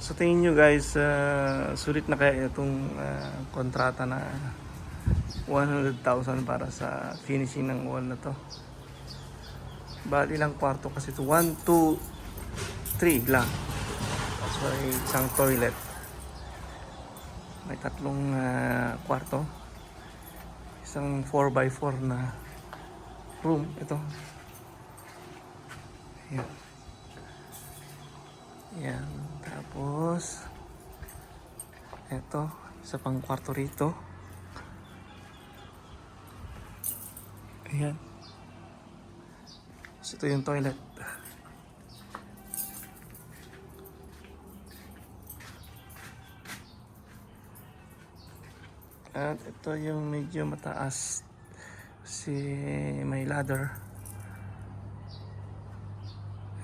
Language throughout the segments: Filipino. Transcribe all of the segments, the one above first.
Sa tingin nyo guys, sulit na kaya itong kontrata na 100,000 para sa finishing ng wall na to? Bali ilang kwarto kasi ito? 1, 2, 3 lang. So isang toilet. May tatlong kwarto. Isang 4x4 na room. Ito. Ayan. Ayan. Tapos ito, isa pang kwarto rito. Ayan. So, ito yung toilet. At ito yung medyo mataas. Si may ladder.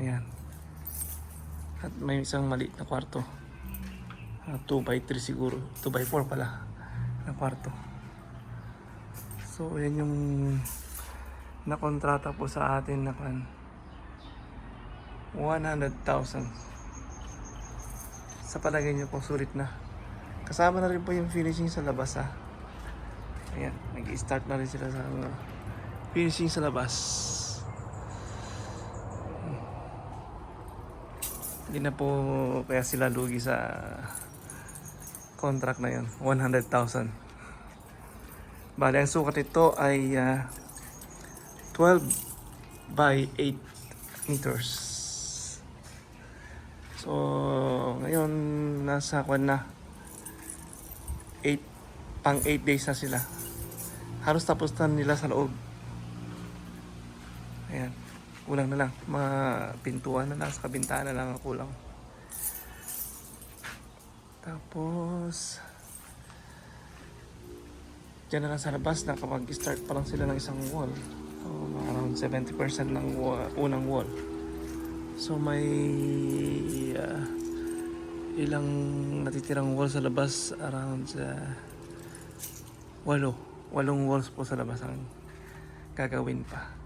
Ayan. At may isang maliit na kwarto. 2x3 siguro. 2x4 pala na kwarto. So, yan yung nakontrata po sa atin na 100,000. Sa palagay niyo po, sulit na. Kasama na rin po yung finishing sa labas ha. Ayan, nag-start na rin sila sa finishing sa labas. Hindi na po kaya sila lugi sa contract na yun, 100,000. Bali, ang sukat ito ay 12 by 8 meters. So, ngayon nasa kwan na 8 days na sila. Halos tapos na nila sa loob. Ayan. Kulang na lang. Mga pintuan na lang. Sa kabintaan na lang ang kulang. Tapos dyan na lang sa labas. Nakapag-start pa lang sila ng isang wall. So, around 70% ng unang wall. So may ilang natitirang wall sa labas. Around 8 walls po sa labas ang gagawin pa.